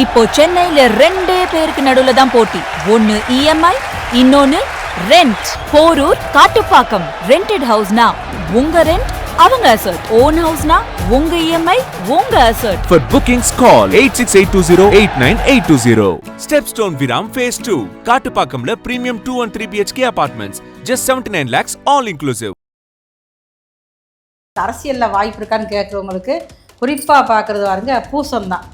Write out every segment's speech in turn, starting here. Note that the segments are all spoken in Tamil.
இப்போ சென்னையில ரெண்டே பேருக்கு நடுவுல தான் போட்டி. ஒன்னு இஎம்ஐ, இன்னொன்னு ரெண்ட். போரூர், காட்டுப்பாக்கம். ரெண்டட் ஹவுஸ்னா உங்க ரெண்ட், அவங்க அசர்ட். ஓன் ஹவுஸ்னா உங்க இஎம்ஐ, உங்க assert. For bookings call 8682089820. Stepstone Viram Phase 2. காட்டுப்பாக்கம்ல premium 2 and 3 BHK apartments. Just 79 lakhs all inclusive. அரசியல்ல வாய்ப்பு இருக்கான்னு கேட்குறவங்களுக்கு குறிப்பா பாக்குறது பாருங்க பூசம் தான்.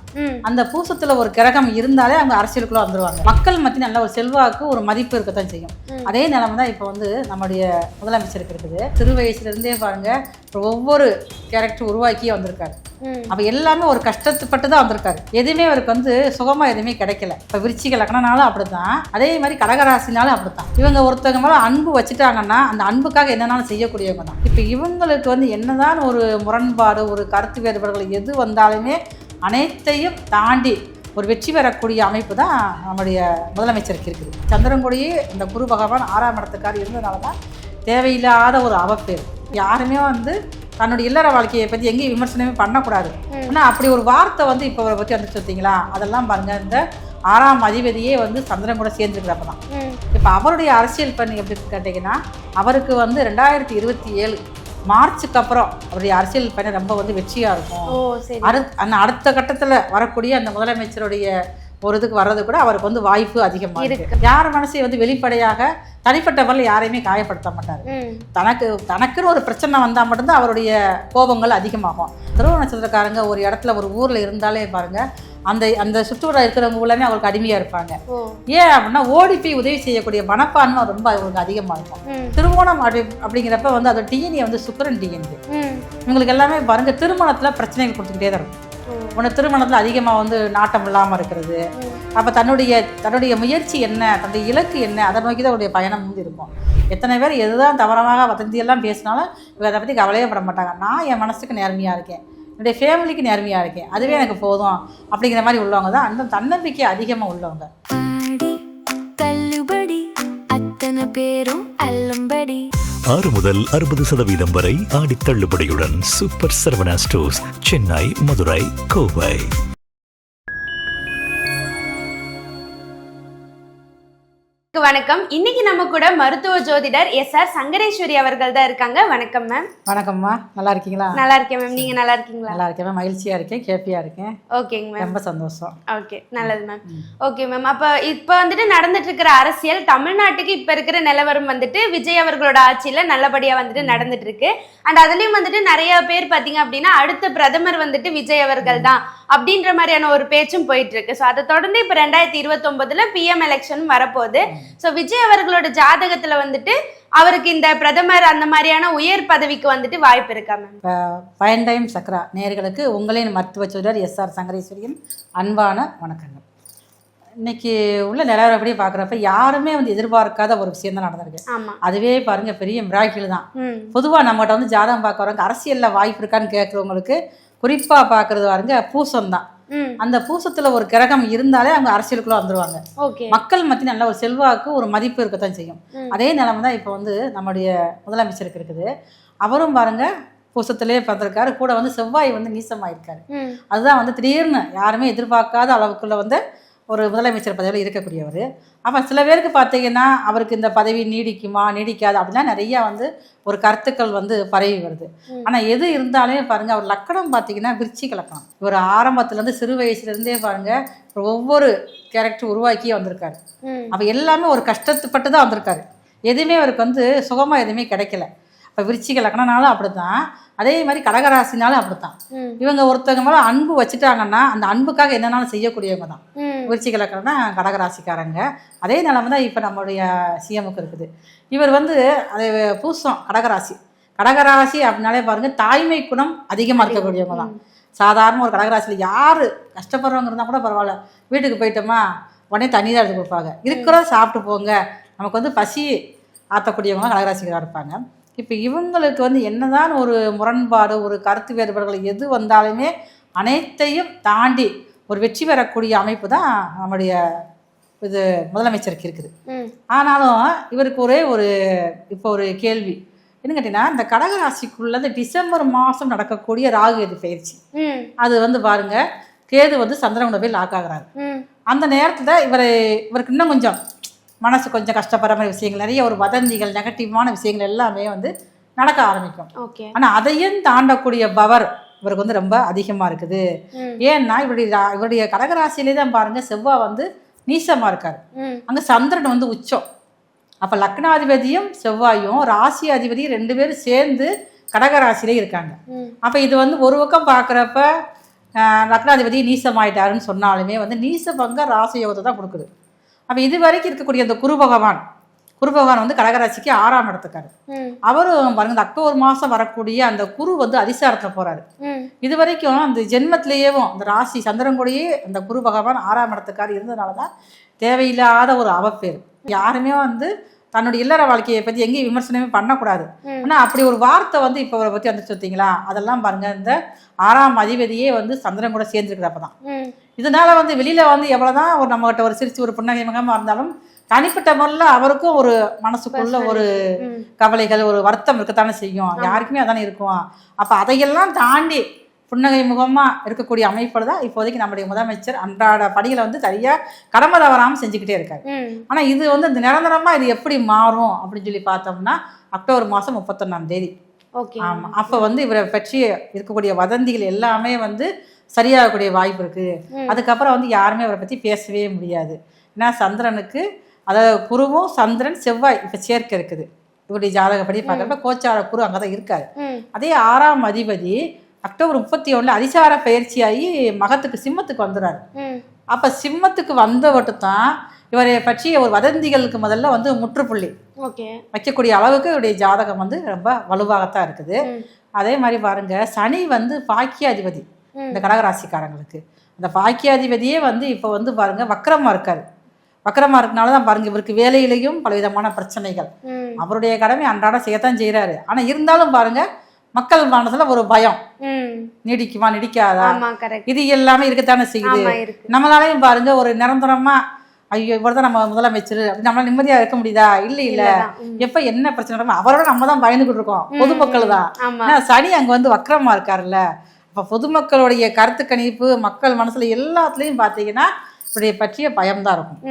அந்த பூசத்துல ஒரு கிரகம் இருந்தாலே அவங்க அரசியலுக்குள்ள வந்துருவாங்க. மக்கள் மத்திய நல்ல ஒரு செல்வாக்கு, ஒரு மதிப்பு இருக்கத்தான் செய்யும். அதே நிலைமை தான் இப்போ வந்து நம்முடைய முதலமைச்சருக்கு இருக்குது. சிறு வயசுல இருந்தே பாருங்க ஒவ்வொரு கேரக்டர் உருவாக்கியே வந்திருக்காரு. அப்ப எல்லாமே ஒரு கஷ்டப்பட்டு தான் வந்திருக்காரு. எதுவுமே அவருக்கு வந்து சுகமா எதுவுமே கிடைக்கல. இப்ப விருச்சிக லக்னனாலும் அப்படித்தான், அதே மாதிரி கடகராசினாலும் அப்படித்தான். இவங்க ஒருத்தவங்க மேல அன்பு வச்சுட்டாங்கன்னா அந்த அன்புக்காக என்னன்னாலும் செய்யக்கூடியவங்க தான். இப்ப இவங்களுக்கு வந்து என்னதான் ஒரு முரண்பாடு, ஒரு கருத்து வேறுபாடுகள் எது வந்தாலுமே அனைத்தையும் தாண்டி ஒரு வெற்றி பெறக்கூடிய அமைப்பு தான் நம்முடைய முதலமைச்சருக்கு இருக்குது. சந்திரன்கூடியே இந்த குரு பகவான் 6ஆம் இடத்துக்கார் இருந்ததுனால தான் தேவையில்லாத ஒரு அவப்பேர். யாருமே வந்து தன்னுடைய இல்லற வாழ்க்கையை பற்றி எங்கேயும் விமர்சனமே பண்ணக்கூடாது. ஆனால் அப்படி ஒரு வார்த்தை வந்து இப்போ அவரை பற்றி வந்துட்டு வச்சிங்களா, அதெல்லாம் பாருங்கள். இந்த 6ஆம் அதிபதியே வந்து சந்திரன் கூட சேர்ந்துருக்கிறப்ப தான். இப்போ அவருடைய அரசியல் பண்ணி எப்படி கேட்டிங்கன்னா, அவருக்கு வந்து 2027 மார்ச்சுக்கு அப்புறம் அவருடைய அரசியல் பயணம் ரொம்ப வந்து வெற்றியாக இருக்கும். அடுத்த கட்டத்தில் வரக்கூடிய அந்த முதலமைச்சருடைய ஒரு இதுக்கு வர்றது கூட அவருக்கு வந்து வாய்ப்பு அதிகமாக இருக்கு. யார் மனசையும் வந்து வெளிப்படையாக தனிப்பட்டவர்கள் யாரையுமே காயப்படுத்த மாட்டார். தனக்குன்னு ஒரு பிரச்சனை வந்தால் மட்டும்தான் அவருடைய கோபங்கள் அதிகமாகும். திருவோண நட்சத்திரக்காரங்க ஒரு இடத்துல ஒரு ஊரில் இருந்தாலே பாருங்க அந்த சுற்றுலா இருக்கிறவங்க எல்லாமே அவங்களுக்கு அடிமையாக இருப்பாங்க. ஏன் அப்படின்னா ஓடி போய் உதவி செய்யக்கூடிய மனப்பான்மை ரொம்ப அவங்களுக்கு அதிகமாக இருக்கும். திருமணம் அப்படிங்கிறப்ப வந்து அதோட டிஎன்ஏ வந்து சுக்கிரன் டிஎன்ஏ. இவங்களுக்கு எல்லாமே பாருங்க திருமணத்தில் பிரச்சனைகள் கொடுத்துக்கிட்டே தான் இருக்கும். உன்னை திருமணத்தில் அதிகமாக வந்து நாட்டம் இல்லாமல் இருக்கிறது. அப்போ தன்னுடைய முயற்சி என்ன, தன்னுடைய இலக்கு என்ன, அதை நோக்கி தான் அவருடைய பயணம் வந்து இருக்கும். எத்தனை பேர் எதுதான் தவறமாக வதந்தியெல்லாம் பேசினாலும் இவங்க அதை பற்றி கவலையே பட மாட்டாங்க. நான் என் மனசுக்கு நேர்மையாக இருக்கேன், என்னுடைய ஃபேமிலிக்கு நேர்மையாக இருக்கேன், அதுவே எனக்கு போதும் அப்படிங்கிற மாதிரி உள்ளவங்க தான் அந்த தன்னம்பிக்கை அதிகமாக உள்ளவங்க. பேரும் 6 முதல் 60% வரை ஆடி தள்ளுபடியுடன் சூப்பர் சரவணா ஸ்டோர்ஸ், சென்னை, மதுரை, கோவை. வணக்கம். இன்னைக்கு நம்ம கூட மருத்துவ ஜோதிடர் SR சங்கரேஸ்வரி அவர்கள் தான் இருக்காங்க. வணக்கம் மேம். வணக்கம்மா, நல்லா இருக்கீங்களா? நல்லா இருக்கேன் மேம். நீங்க நல்லா இருக்கீங்களா? நல்லா இருக்கேன் மேம், மகிழ்ச்சியா இருக்கேன், ஹேப்பியா இருக்கேன். ஓகேங்க மேம், ரொம்ப சந்தோஷம். ஓகே, நல்லது மேம். ஓகே மேம், அப்ப இப்ப வந்துட்டு நடந்துட்டு இருக்கிற அரசியல் தமிழ்நாட்டுக்கு இப்ப இருக்கிற நிலவரம் வந்துட்டு விஜய் அவர்களோட ஆட்சியில நல்லபடியா வந்துட்டு நடந்துட்டு இருக்கு. அண்ட் அதுலயும் வந்துட்டு நிறைய பேர் பாத்தீங்க அப்படின்னா அடுத்த பிரதமர் வந்துட்டு விஜய் அவர்கள் தான் அப்படின்ற மாதிரியான ஒரு பேச்சும் போயிட்டு இருக்கு. ஸோ அதை தொடர்ந்து இப்போ 2029 PM எலெக்ஷன் வரப்போகுது. ஸோ விஜய் அவர்களோட ஜாதகத்துல வந்துட்டு அவருக்கு இந்த பிரதமர் அந்த மாதிரியான உயர் பதவிக்கு வந்துட்டு வாய்ப்பு இருக்கா மேம்? பயன் டைம் சக்ரா நேயர்களுக்கு உங்களின் மருத்துவ ஜோதிடர் SR சங்கரேஸ்வரியின் அன்பான வணக்கங்கள். இன்னைக்கு உள்ள நிலவரப்படி பார்க்குறப்ப யாருமே வந்து எதிர்பார்க்காத ஒரு விஷயம் தான் நடந்திருக்கு. அதுவே பாருங்க பெரிய மிராக்கிள் தான். பொதுவாக நம்மகிட்ட வந்து ஜாதகம் பார்க்குறவங்க அரசியலில் வாய்ப்பு இருக்கான்னு கேட்குறவங்களுக்கு குறிப்பாக பார்க்குறது பாருங்க பூசம் தான். அந்த பூசத்துல ஒரு கிரகம் இருந்தாலே அவங்க அரசியலுக்குள்ள வந்துருவாங்க. மக்கள் மத்திய நல்ல ஒரு செல்வாக்கு, ஒரு மதிப்பு இருக்கத்தான் செய்யும். அதே நிலைமை தான் இப்போ வந்து நம்முடைய முதலமைச்சருக்கு இருக்குது. அவரும் பாருங்க பூசத்திலே பார்த்துருக்காரு. கூட வந்து செவ்வாய் வந்து நீசமாயிருக்காரு. அதுதான் வந்து திடீர்னு யாருமே எதிர்பார்க்காத அளவுக்குள்ள வந்து ஒரு முதலமைச்சர் பதவியில் இருக்கக்கூடியவர். அப்போ சில பேருக்கு பார்த்தீங்கன்னா அவருக்கு இந்த பதவி நீடிக்குமா நீடிக்காது அப்படின்னா நிறையா வந்து ஒரு கருத்துக்கள் வந்து பரவி வருது. ஆனால் எது இருந்தாலுமே பாருங்கள் அவர் லக்கணம் பார்த்தீங்கன்னா விருச்சிக லக்கணம். இவர் ஆரம்பத்துலேருந்து சிறு வயசுலேருந்தே பாருங்கள் ஒவ்வொரு கேரக்டர் உருவாக்கியே வந்திருக்காரு. அப்போ எல்லாமே ஒரு கஷ்டப்பட்டு தான் வந்திருக்காரு. எதுவுமே அவருக்கு வந்து சுகமாக எதுவுமே கிடைக்கல. இப்போ விருச்சிக லக்னனாலும் அப்படித்தான், அதே மாதிரி கடகராசினாலும் அப்படித்தான். இவங்க ஒருத்தவங்க மேலே அன்பு வச்சுட்டாங்கன்னா அந்த அன்புக்காக என்னன்னாலும் செய்யக்கூடியவங்க தான் விருச்சிக லக்னம்னா கடகராசிக்காரங்க. அதே நிலைமை தான் இப்போ நம்மளுடைய சிஎம்முக்கு இருக்குது. இவர் வந்து அது பூசம் கடகராசி அப்படின்னாலே பாருங்கள் தாய்மை குணம் அதிகமாக இருக்கக்கூடியவங்க தான். சாதாரண ஒரு கடகராசியில் யார் கஷ்டப்படுறவங்க இருந்தால் கூட பரவாயில்ல, வீட்டுக்கு போயிட்டோமா உடனே தண்ணி தான் எடுத்து கொடுப்பாங்க, இருக்கிறத சாப்பிட்டு போங்க, நமக்கு வந்து பசி ஆற்றக்கூடியவங்க கடகராசிக்காராக இருப்பாங்க. இப்போ இவங்களுக்கு வந்து என்னதான் ஒரு முரண்பாடு, ஒரு கருத்து வேறுபாடுகள் எது வந்தாலுமே அனைத்தையும் தாண்டி ஒரு வெற்றி பெறக்கூடிய அமைப்பு தான் நம்முடைய இது முதலமைச்சருக்கு இருக்குது. ஆனாலும் இவருக்கு இப்போ ஒரு கேள்வி என்ன கேட்டீங்கன்னா, இந்த கடகராசிக்குள்ள இந்த டிசம்பர் மாதம் நடக்கக்கூடிய ராகு எது பயிற்சி அது வந்து பாருங்க கேது வந்து சந்திரனோட போய் லாக் ஆகுறாரு. அந்த நேரத்தில் இவருக்கு இன்னும் கொஞ்சம் மனசு கொஞ்சம் கஷ்டப்படுற மாதிரி விஷயங்கள், நிறைய ஒரு வதந்திகள், நெகட்டிவான விஷயங்கள் எல்லாமே வந்து நடக்க ஆரம்பிக்கும். ஆனால் அதையும் தாண்டக்கூடிய பவர் இவருக்கு வந்து ரொம்ப அதிகமாக இருக்குது. ஏன்னா இவருடைய கடகராசியிலே தான் பாருங்க செவ்வாய் வந்து நீசமாக இருக்காரு, அங்கே சந்திரன் வந்து உச்சம். அப்போ லக்னாதிபதியும் செவ்வாயும் ராசி அதிபதியும் 2 பேரும் சேர்ந்து கடகராசியிலே இருக்காங்க. அப்போ இது வந்து ஒரு பக்கம் பார்க்குறப்ப லக்னாதிபதி நீசமாயிட்டாருன்னு சொன்னாலுமே வந்து நீச பங்க ராசி யோகத்தை தான் கொடுக்குது. அப்போ இது வரைக்கும் இருக்கக்கூடிய அந்த குரு பகவான் வந்து கடகராசிக்கு 6ஆம் இடத்துக்காரு. அவரும் பாருங்க இந்த அக்டோபர் மாதம் வரக்கூடிய அந்த குரு வந்து அதிசாரத்தில் போறாரு. இது வரைக்கும் அந்த ஜென்மத்திலேயேவும் அந்த ராசி சந்திரன் கூடயே அந்த குரு பகவான் 6ஆம் இடத்துக்காரு இருந்ததுனால தான் தேவையில்லாத ஒரு அவப்பேர். யாருமே வந்து தன்னுடைய இல்லற வாழ்க்கையை பற்றி எங்கேயும் விமர்சனமே பண்ணக்கூடாது. ஆனால் அப்படி ஒரு வார்த்தை வந்து இப்போ அவரை பற்றி வந்து சொத்தீங்களா, அதெல்லாம் பாருங்க இந்த 6ஆம் அதிபதியே வந்து சந்திரன் கூட சேர்ந்துருக்கிறப்ப தான். இதனால வந்து வெளியில வந்து எவ்வளோதான் ஒரு நம்மகிட்ட ஒரு சிரிச்சு ஒரு புன்னகை முகமாக இருந்தாலும் தனிப்பட்ட முறையில் அவருக்கும் ஒரு மனசுக்குள்ள ஒரு கவலைகள் ஒரு வருத்தம் இருக்கத்தானே செய்யும், யாருக்குமே அதானே இருக்கும். அப்போ அதையெல்லாம் தாண்டி புன்னகை முகமாக இருக்கக்கூடிய அமைப்பில் தான் இப்போதைக்கு நம்முடைய முதலமைச்சர் அன்றாட பணிகளை வந்து சரியாக கடமை தவறாமல் செஞ்சுக்கிட்டே இருக்காரு. ஆனால் இது வந்து இந்த நிரந்தரமாக இது எப்படி மாறும் அப்படின்னு சொல்லி பார்த்தோம்னா அக்டோபர் மாதம் 31ஆம் தேதி. ஆமாம், அப்போ வந்து இவரை பற்றி இருக்கக்கூடிய வதந்திகள் எல்லாமே வந்து சரியாகக்கூடிய வாய்ப்பு இருக்குது. அதுக்கப்புறம் வந்து யாருமே அவரை பற்றி பேசவே முடியாது. ஏன்னா சந்திரனுக்கு அதாவது குருவும் சந்திரன் செவ்வாய் இப்போ சேர்க்க இருக்குது. இவருடைய ஜாதகப்படி பார்க்குறப்ப கோச்சார குரு அங்கே தான் இருக்காரு. அதே 6ஆம் அதிபதி அக்டோபர் 31 அதிசார பயிற்சியாகி மகத்துக்கு சிம்மத்துக்கு வந்துடுறாரு. அப்போ சிம்மத்துக்கு வந்தவட்டு தான் இவரை பற்றிய ஒரு வதந்திகளுக்கு முதல்ல வந்து முற்றுப்புள்ளி வைக்கக்கூடிய அளவுக்கு இவருடைய ஜாதகம் வந்து ரொம்ப வலுவாகத்தான் இருக்குது. அதே மாதிரி பாருங்க சனி வந்து பாக்கியாதிபதி இந்த கடகராசிக்காரங்களுக்கு. அந்த பாக்கியாதிபதியே வந்து இப்போ வந்து பாருங்க வக்கரமாக இருக்காரு. வக்கரமாக இருக்கனால தான் பாருங்க இவருக்கு வேலையிலையும் பலவிதமான பிரச்சனைகள். அவருடைய கடமை அன்றாட செய்யத்தான் செய்கிறாரு. ஆனால் இருந்தாலும் பாருங்க மக்கள் மனசுல ஒரு பயம், நீடிக்குமா நீடிக்காதா, இது எல்லாமே இருக்கத்தானே செய்யுது. நம்மளாலையும் பாருங்க ஒரு நிரந்தரமா ஐயோ இவ்வளவுதான் நம்ம முதலமைச்சர் அப்படி நம்மளால நிம்மதியா இருக்க முடியுதா, இல்ல எப்ப என்ன பிரச்சனை அவரோட நம்ம தான் பயந்துகிட்டு இருக்கோம், பொதுமக்கள் தான். சனி அங்க வந்து வக்கரமா இருக்காருல்ல, அப்ப பொதுமக்களுடைய கருத்து கணிப்பு மக்கள் மனசுல எல்லாத்துலயும் பாத்தீங்கன்னா இப்படிய பற்றிய பயம்தான் இருக்கும்.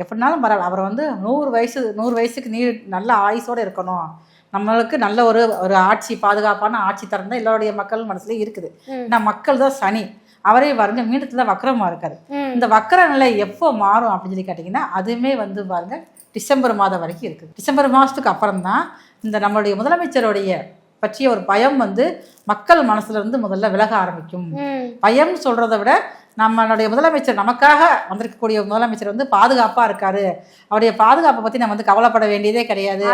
எப்படினாலும் பரவாயில்ல, அவரை வந்து 100 வயசுக்கு நல்ல ஆயுசோட இருக்கணும், நம்மளுக்கு நல்ல ஒரு ஆட்சி பாதுகாப்பான ஆட்சி தரம் தான் எல்லாருடைய மக்கள் மனசுலயும் இருக்குது. ஏன்னா மக்கள் தான் சனி, அவரே பாருங்க மீனத்துல வக்கரமா இருக்காரு. இந்த வக்கர நிலை எப்போ மாறும் அப்படின்னு சொல்லி கேட்டீங்கன்னா அதுவுமே வந்து பாருங்க டிசம்பர் மாதம் வரைக்கும் இருக்குது. டிசம்பர் மாதத்துக்கு அப்புறம் தான் இந்த நம்மளுடைய முதலமைச்சருடைய பற்றிய ஒரு பயம் வந்து மக்கள் மனசுல இருந்து முதல்ல விலக ஆரம்பிக்கும். பயம் சொல்றதை விட நம்மளுடைய முதலமைச்சர் நமக்காக வந்திருக்கக்கூடிய முதலமைச்சர் வந்து பாதுகாப்பா இருக்காரு, அவருடைய பாதுகாப்பை பத்தி நம்ம வந்து கவலைப்பட வேண்டியதே கிடையாது,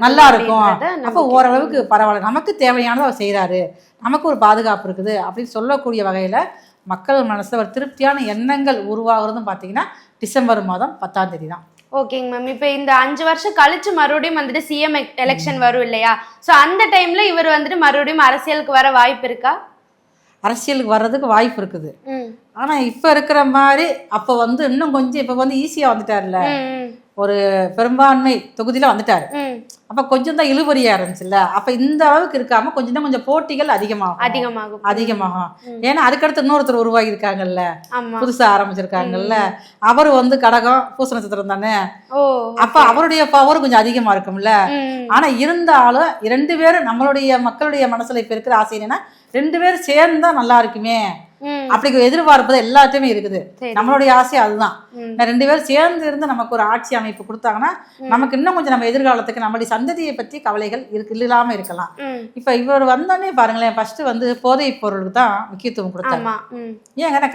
நல்லா இருக்கும், அப்போ ஓரளவுக்கு பரவாயில்ல, நமக்கு தேவையானதை அவர் செய்யறாரு, நமக்கு ஒரு பாதுகாப்பு இருக்குது அப்படின்னு சொல்லக்கூடிய வகையில மக்கள் மனசுல ஒரு திருப்தியான எண்ணங்கள் உருவாகுறதும் பாத்தீங்கன்னா டிசம்பர் மாதம் 10ஆம் தேதி தான். ஓகேங்க மேம். இப்போ இந்த 5 வருஷம் கழிச்சு மறுபடியும் வந்துட்டு சிஎம் எலெக்ஷன் வரும் இல்லையா, ஸோ அந்த டைம்ல இவர் வந்துட்டு மறுபடியும் அரசியலுக்கு வர வாய்ப்பு இருக்கா? அரசியலுக்கு வர்றதுக்கு வாய்ப்பு இருக்குது. ஆனா இப்ப இருக்கிற மாதிரி அப்ப வந்து இன்னும் கொஞ்சம் இப்ப வந்து ஈஸியா வந்துட்டாருல்ல, ஒரு பெரும்பான்மை தொகுதியில வந்துட்டாரு. அப்ப கொஞ்சம் தான் இழுபறியா இருந்துச்சுல்ல, அப்ப இந்த அளவுக்கு இருக்காம கொஞ்சம் போட்டிகள் அதிகமாகும். ஏன்னா அதுக்கடுத்து இன்னொருத்தர் உருவாகி இருக்காங்கல்ல, புதுசா ஆரம்பிச்சிருக்காங்கல்ல, அவர் வந்து கடகம் பூச நட்சத்திரம் தானே, அப்ப அவருடைய பவர் கொஞ்சம் அதிகமா இருக்கும்ல. ஆனா இருந்தாலும் 2 பேரும் நம்மளுடைய மக்களுடைய மனசுல இப்ப இருக்கிற ஆசை என்னன்னா 2 பேரும் சேர்ந்தா நல்லா இருக்குமே அப்படி எதிர்பார்ப்பது எல்லாத்தையுமே இருக்குது. நம்மளுடைய ஆசை அதுதான். 2 பேரும் சேர்ந்து இருந்து நமக்கு ஒரு ஆட்சி அமைப்பு கொடுத்தாங்கன்னா நமக்கு இன்னும் கொஞ்சம் நம்ம எதிர்காலத்துக்கு நம்மளுடைய சந்ததியை பற்றி கவலைகள் இல்லாம இருக்கலாம். இப்ப இவர் வந்தோடனே பாருங்களேன், ஃபர்ஸ்ட் வந்து போதை பொருளுக்கு தான் முக்கியத்துவம் கொடுத்தாங்க. ஏன்னா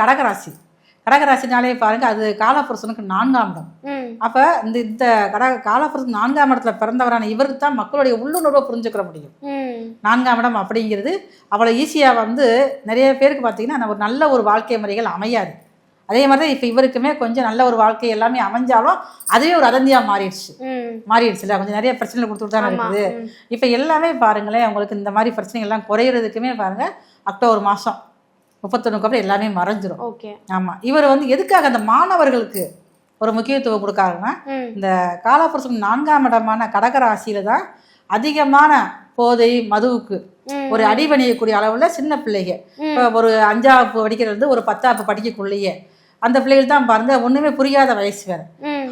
கடகராசினாலே பாருங்க அது காலபுருஷனுக்கு 4ஆம் இடம். அப்ப இந்த காலபுருஷன் 4ஆம் இடத்துல பிறந்தவரான இவருக்கு தான் மக்களுடைய உள்ளுணர்வை புரிஞ்சுக்கிற முடியும். 4ஆம் இடம் அப்படிங்கிறது அவ்வளவு ஈஸியா வந்து நிறைய பேருக்கு பார்த்தீங்கன்னா ஒரு நல்ல ஒரு வாழ்க்கை முறைகள் அமையாது. அதே மாதிரிதான் இப்ப இவருக்குமே கொஞ்சம் நல்ல ஒரு வாழ்க்கை எல்லாமே அமைஞ்சாலும் அதுவே ஒரு அதந்தியா மாறிடுச்சுல, கொஞ்சம் நிறைய பிரச்சனை கொடுத்துட்டு தானே இருக்குது. இப்ப எல்லாமே பாருங்களேன், உங்களுக்கு இந்த மாதிரி பிரச்சனைகள் எல்லாம் குறையிறதுக்குமே பாருங்க அக்டோபர் மாதம் 31க்கு அப்புறம் எல்லாமே மறைஞ்சிரும். ஆமா, இவர் வந்து எதுக்காக அந்த மாணவர்களுக்கு ஒரு முக்கியத்துவம் கொடுக்காருன்னா இந்த காலபுருஷன் 4ஆம் இடமான கடகராசியில தான் அதிகமான போதை மதுவுக்கு ஒரு அடிபணியக்கூடிய அளவுல சின்ன பிள்ளைங்க இப்போ ஒரு 5ஆம் படிக்கிறது ஒரு 10ஆம் படிக்கக்குள்ளேயே அந்த பிள்ளைகள் தான் பாருங்க ஒண்ணுமே புரியாத வயசு வேற.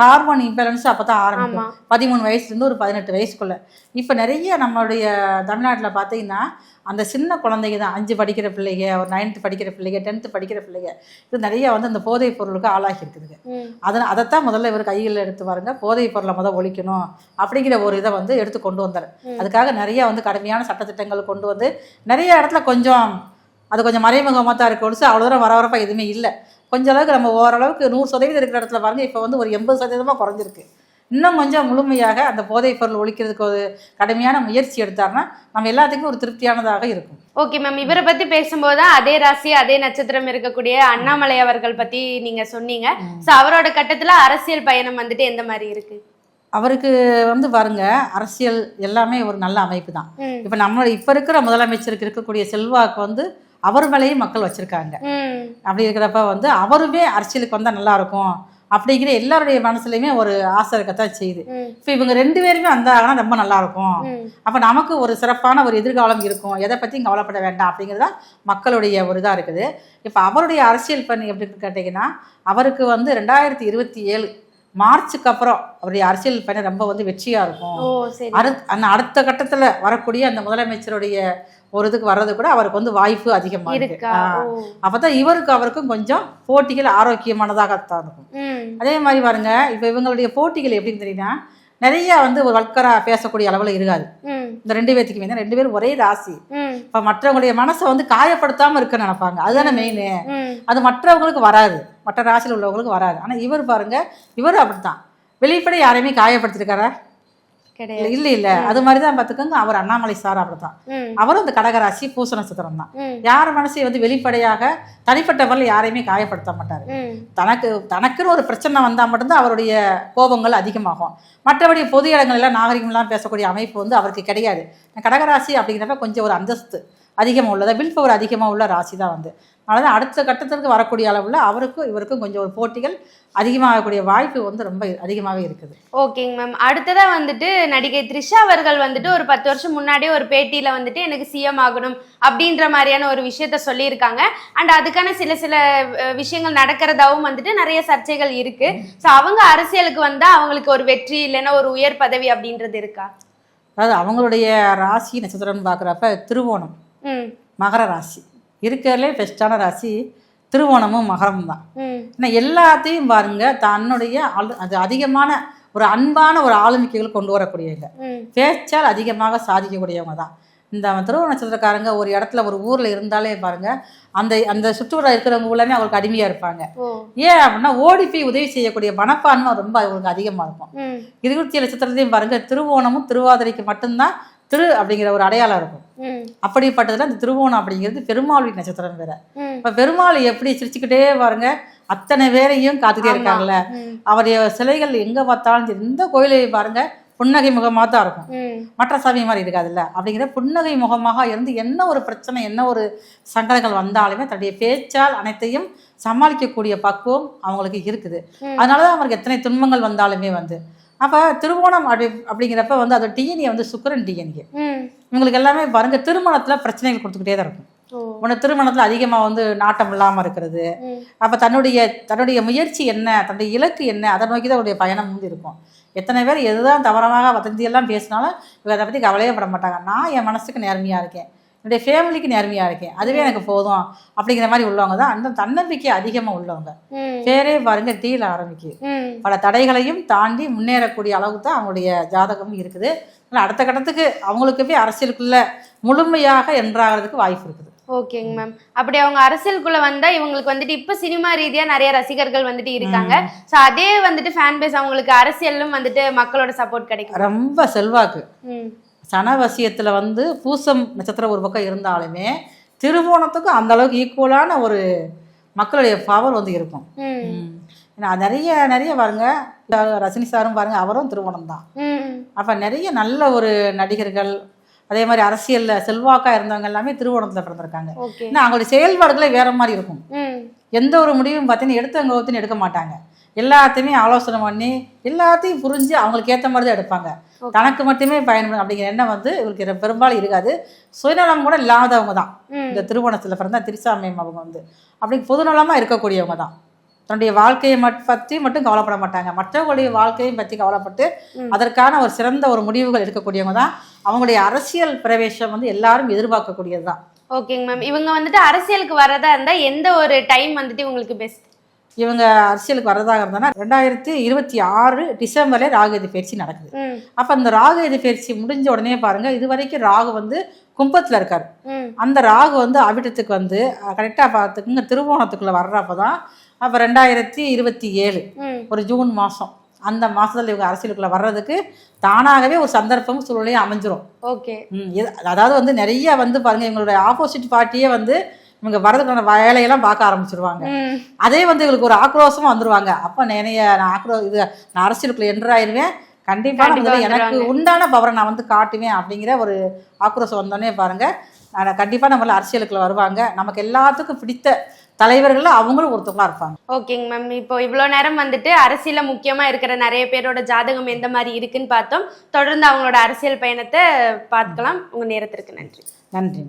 ஹார்மோன் இம்பேலன்ஸ் அப்பதான் ஆரம்பிக்கும் 13 வயசுலேருந்து ஒரு 18 வயசுக்குள்ள. இப்போ நிறைய நம்மளுடைய தமிழ்நாட்டில் பார்த்தீங்கன்னா அந்த சின்ன குழந்தைங்க தான் 5 படிக்கிற பிள்ளைங்க, ஒரு 9th படிக்கிற பிள்ளைங்க, 10th படிக்கிற பிள்ளைங்க, இது நிறைய வந்து அந்த போதைப் பொருளுக்கு ஆளாகி இருக்குதுங்க. அதைத்தான் முதல்ல இவர் கையில் எடுத்து பாருங்க, போதைப் பொருளை முதல் ஒழிக்கணும் அப்படிங்கிற ஒரு இதை வந்து எடுத்து கொண்டு வந்தார். அதுக்காக நிறைய வந்து கடுமையான சட்டத்திட்டங்கள் கொண்டு வந்து நிறைய இடத்துல கொஞ்சம் அது கொஞ்சம் மறைமுகமாக தான் இருக்க ஒழிச்சு அவ்வளோ தூரம் வரப்பா எதுவுமே இல்லை. கொஞ்சம் அளவுக்கு நம்ம ஓரளவுக்கு 100% இருக்கிற இடத்துல பாருங்க இப்போ வந்து ஒரு 80% குறைஞ்சிருக்கு. இன்னும் கொஞ்சம் முழுமையாக அந்த போதைப் பொருள் ஒழிக்கிறதுக்கு ஒரு கடுமையான முயற்சி எடுத்தாருன்னா நம்ம எல்லாத்துக்கும் ஒரு திருப்தியானதாக இருக்கும். ஓகே மேம், இவரை பத்தி பேசும்போது அதே ராசி அதே நட்சத்திரம் இருக்கக்கூடிய அண்ணாமலை அவர்கள் பத்தி நீங்க சொன்னீங்க. ஸோ அவரோட கட்டத்துல அரசியல் பயணம் வந்துட்டு எந்த மாதிரி இருக்கு? அவருக்கு வந்து பாருங்க அரசியல் எல்லாமே ஒரு நல்ல அமைப்பு தான். இப்போ நம்ம இப்போ இருக்கிற முதலமைச்சருக்கு இருக்கக்கூடிய செல்வாக்கு வந்து அவர் மேலேயும் மக்கள் வச்சிருக்காங்க. அப்படி இருக்கிறப்ப வந்து அவருமே அரசியலுக்கு வந்தால் நல்லா இருக்கும் அப்படிங்கிற எல்லாருடைய மனசுலையுமே ஒரு ஆசை இருக்கத்தான் செய்யுது. இப்போ இவங்க 2 பேருமே வந்தாங்கன்னா ரொம்ப நல்லா இருக்கும், அப்போ நமக்கு ஒரு சிறப்பான ஒரு எதிர்காலம் இருக்கும், எதை பற்றியும் கவலைப்பட வேண்டாம் அப்படிங்கிறதா மக்களுடைய ஒரு இதாக இருக்குது. இப்போ அவருடைய அரசியல் பண்ணி எப்படி கேட்டிங்கன்னா அவருக்கு வந்து 2027 மார்ச்சுக்கு அப்புறம் அவருடைய அரசியல் பயணம் ரொம்ப வந்து வெற்றியாக இருக்கும். அடுத்த கட்டத்தில் வரக்கூடிய அந்த முதலமைச்சருடைய ஒரு இதுக்கு வர்றது கூட அவருக்கு வந்து வாய்ப்பு அதிகமாக இருக்கு. அப்பதான் இவருக்கு அவருக்கும் கொஞ்சம் போட்டிகள் ஆரோக்கியமானதாகத்தான் இருக்கும். அதே மாதிரி பாருங்க இப்ப இவங்களுடைய போட்டிகள் எப்படின்னு தெரியுன்னா நிறைய வந்து ஒரு வல்கரா பேசக்கூடிய அளவுல இருக்காது. இந்த 2 பேத்துக்குமே 2 பேரும் ஒரே ராசி. இப்ப மற்றவங்களுடைய மனசை வந்து காயப்படுத்தாம இருக்க நினைப்பாங்க, அதுதானே மெயின். அது மற்றவங்களுக்கு வராது, மற்ற ராசியில் உள்ளவங்களுக்கு வராது. ஆனா இவர் பாருங்க இவர் அப்படித்தான் வெளிப்படை யாரையுமே காயப்படுத்திருக்காரா? இல்ல. அது மாதிரிதான் பாத்துக்கோங்க அவர் அண்ணாமலை சார் அப்படித்தான். அவரும் இந்த கடகராசி பூச நட்சத்திரம் தான். யார் மனசையும் வந்து வெளிப்படையாக தனிப்பட்ட முறையில் யாரையுமே காயப்படுத்த மாட்டாரு. தனக்குன்னு ஒரு பிரச்சனை வந்தா மட்டும்தான் அவருடைய கோபங்கள் அதிகமாகும். மற்றபடி பொது இடங்கள்லாம் நாகரிகம்லாம் பேசக்கூடிய அமைப்பு வந்து அவருக்கு கிடையாது. கடகராசி அப்படிங்கிறப்ப கொஞ்சம் ஒரு அந்தஸ்து அதிகமாக உள்ளதா வில் பவர் அதிகமாக உள்ள ராசி தான் வந்து. அதனால அடுத்த கட்டத்திற்கு வரக்கூடிய அளவில் அவருக்கும் இவருக்கும் கொஞ்சம் ஒரு போட்டிகள் அதிகமாகக்கூடிய வாய்ப்பு வந்து ரொம்ப அதிகமாகவே இருக்குது. ஓகேங்க மேம். அடுத்ததா வந்துட்டு நடிகை த்ரிஷா அவர்கள் வந்துட்டு ஒரு 10 வருஷம் முன்னாடியே ஒரு பேட்டியில வந்துட்டு எனக்கு சிஎம் ஆகணும் அப்படின்ற மாதிரியான ஒரு விஷயத்த சொல்லியிருக்காங்க. அண்ட் அதுக்கான சில விஷயங்கள் நடக்கிறதாவும் வந்துட்டு நிறைய சர்ச்சைகள் இருக்கு. ஸோ அவங்க அரசியலுக்கு வந்தா அவங்களுக்கு ஒரு வெற்றி இல்லைன்னா ஒரு உயர் பதவி அப்படின்றது இருக்கா? அதாவது அவங்களுடைய ராசி நட்சத்திரம்னு பார்க்குறப்ப திருவோணம் மகர ராசி இருக்கிறதுலே பெஸ்டான ராசி திருவோணமும் மகரமும் தான். ஏன்னா எல்லாத்தையும் பாருங்க தன்னுடைய அது அதிகமான ஒரு அன்பான ஒரு ஆளுமைகள் கொண்டு வரக்கூடியவங்க, பேச்சால் அதிகமாக சாதிக்கக்கூடியவங்க தான் இந்த திருவோண நட்சத்திரக்காரங்க. ஒரு இடத்துல ஒரு ஊர்ல இருந்தாலே பாருங்க அந்த அந்த சுற்றுலா இருக்கிறவங்க எல்லாமே அவங்களுக்கு அடிமையா இருப்பாங்க. ஏன் அப்படின்னா ஓடி போய் உதவி செய்யக்கூடிய மனப்பான்மை ரொம்ப அவங்களுக்கு அதிகமா இருக்கும். 27 நட்சத்திரத்தையும் பாருங்க திருவோணமும் திருவாதிரைக்கு மட்டும்தான் திரு அப்படிங்கிற ஒரு அடையாளம் இருக்கும். அப்படிப்பட்டதுல இந்த திருவோணம் அப்படிங்கிறது பெருமாள் நட்சத்திரம் வேற. இப்ப பெருமாள் எப்படி சிரிச்சுக்கிட்டே பாருங்க அத்தனை பேரையும் காத்துட்டே இருக்காங்கல்ல. அவருடைய சிலைகள் எங்க பார்த்தாலும் எந்த கோயிலையும் பாருங்க புன்னகை முகமாக தான் இருக்கும், மற்ற சாமி மாதிரி இருக்காதுல்ல. அப்படிங்கிற புன்னகை முகமாக இருந்து என்ன ஒரு பிரச்சனை என்ன ஒரு சங்கடங்கள் வந்தாலுமே தன்னுடைய பேச்சால் அனைத்தையும் சமாளிக்கக்கூடிய பக்குவம் அவங்களுக்கு இருக்குது. அதனாலதான் அவருக்கு எத்தனை துன்பங்கள் வந்தாலுமே வந்து அப்போ திருவோணம் அப்படிங்கிறப்ப வந்து அது டிஎன்ஏ வந்து சுக்கிரன் டிஎன்ஏ. இவங்களுக்கு எல்லாமே பாருங்க திருமணத்தில் பிரச்சனைகள் கொடுத்துக்கிட்டே தான் இருக்கும். உன்னை திருமணத்தில் அதிகமாக வந்து நாட்டம் இல்லாமல் இருக்கிறது. அப்போ தன்னுடைய முயற்சி என்ன, தன்னுடைய இலக்கு என்ன, அதை நோக்கி தான் அவருடைய பயணம் வந்து இருக்கும். எத்தனை பேர் எதுதான் தவறமாக வதந்தியெல்லாம் பேசினாலும் இவங்க அதை பற்றி கவலையே பட மாட்டாங்க. நான் என் மனசுக்கு நேர்மையாக இருக்கேன், என்னுடைய ஃபேமிலிக்கு நேர்மையாக இருக்கேன், அதுவே எனக்கு போதும் அப்படிங்கிற மாதிரி உள்ளவங்க தான் அந்த தன்னம்பிக்கை அதிகமாக உள்ளவங்க. பேரே பாருங்க டீல ஆரம்பிக்குது. பல தடைகளையும் தாண்டி முன்னேறக்கூடிய அளவுக்கு தான் அவங்களுடைய ஜாதகமும் இருக்குது. அதனால் அடுத்த கட்டத்துக்கு அவங்களுக்குமே அரசியலுக்குள்ள முழுமையாக என்றாகிறதுக்கு வாய்ப்பு இருக்குது. ஓகேங்க மேம். அப்படி அவங்க அரசியலுக்குள்ள வந்தா இவங்களுக்கு வந்துட்டு இப்ப சினிமா ரீதியா நிறைய ரசிகர்கள் வந்துட்டு இருக்காங்க. சோ அதே வந்துட்டு ஃபேன் பேஸ் அவங்களுக்கு அரசியலும் வந்துட்டு மக்களோட சப்போர்ட் கிடைக்கும். ரொம்ப செல்வாக்கு சனவசியத்துல வந்து பூசம் நட்சத்திரம் ஒரு பக்கம் இருந்தாலுமே திருவோணத்துக்கும் அந்த அளவுக்கு ஈக்குவலான ஒரு மக்களுடைய பவர் வந்து இருக்கும். நிறைய நிறைய பாருங்க ரஜினி சாரும் பாருங்க அவரும் திருவோணம் தான். அப்ப நிறைய நல்ல ஒரு நடிகர்கள் அதே மாதிரி அரசியல்ல செல்வாக்கா இருந்தவங்க எல்லாமே திருவோணத்துல பிறந்திருக்காங்க. ஏன்னா அவங்களுடைய செயல்பாடுகளே வேற மாதிரி இருக்கும். எந்த ஒரு முடிவும் பார்த்தீங்கன்னா எடுத்தவங்க எடுக்க மாட்டாங்க. எல்லாத்தையுமே ஆலோசனை பண்ணி எல்லாத்தையும் புரிஞ்சு அவங்களுக்கு ஏற்ற மாதிரி தான் எடுப்பாங்க. தனக்கு மட்டுமே பயன்படும் அப்படிங்கிற எண்ணம் வந்து இவருக்கு பெரும்பாலும் இருக்காது. சுயநலம் கூட இல்லாதவங்க தான் இந்த திருவோணத்தில் பிறந்த திரிசாமியம். அவங்க வந்து அப்படி பொதுநலமாக இருக்கக்கூடியவங்க தான். தன்னுடைய வாழ்க்கையை பற்றி மட்டும் கவலைப்பட மாட்டாங்க, மற்றவங்களுடைய வாழ்க்கையை பற்றி கவலைப்பட்டு அதற்கான ஒரு சிறந்த ஒரு முடிவுகள் எடுக்கக்கூடியவங்க தான். அவங்களுடைய அரசியல் பிரவேசம் வந்து எல்லாரும் எதிர்பார்க்கக்கூடியது தான். ஓகேங்க மேம். இவங்க வந்துட்டு அரசியலுக்கு வரதா இருந்தா எந்த ஒரு டைம் வந்துட்டு உங்களுக்கு பெஸ்ட்? இவங்க அரசியலுக்கு வரதாக இருந்தாங்கன்னா 2026 டிசம்பர்ல ராகு பயிற்சி நடக்குது. அப்ப அந்த ராகு பயிற்சி முடிஞ்ச உடனே பாருங்க, இது வரைக்கும் ராகு வந்து கும்பத்துல இருக்காரு. அந்த ராகு வந்து அவிட்டத்துக்கு வந்து கரெக்டா பார்த்துக்குங்க திருவோணத்துக்குள்ள வர்றப்பதான் அப்ப 2027 ஒரு ஜூன் மாசம், அந்த மாசத்துல இவங்க அரசியலுக்குள்ள வர்றதுக்கு தானாகவே ஒரு சந்தர்ப்பமும் சூழ்நிலையும் அமைஞ்சிரும். ஓகே. அதாவது வந்து நிறைய வந்து பாருங்க, இவங்களுடைய ஆப்போசிட் பார்ட்டியே வந்து இவங்க வரதுக்கான வேலையெல்லாம் பார்க்க ஆரம்பிச்சிருவாங்க. அதே வந்து இவங்களுக்கு ஒரு ஆக்ரோஷமா வந்துருவாங்க. அப்ப நான் அரசியலுக்குள்ள என்ட்ராயிருவேன், கண்டிப்பா எனக்கு உண்டான பவரை நான் வந்து காட்டுவேன் அப்படிங்கிற ஒரு ஆக்ரோஷம் வந்தோடனே பாருங்க கண்டிப்பா நம்மள அரசியலுக்குள்ள வருவாங்க. நமக்கு எல்லாத்துக்கும் பிடித்த தலைவர்கள் அவங்களும் ஒருத்தவங்களா இருப்பாங்க. ஓகேங்க மேம். இப்போ இவ்வளவு நேரம் வந்துட்டு அரசியல முக்கியமா இருக்கிற நிறைய பேரோட ஜாதகம் எந்த மாதிரி இருக்குன்னு பார்த்தோம். தொடர்ந்து அவங்களோட அரசியல் பயணத்தை பார்க்கலாம். உங்க நேரத்திற்கு நன்றி. நன்றி.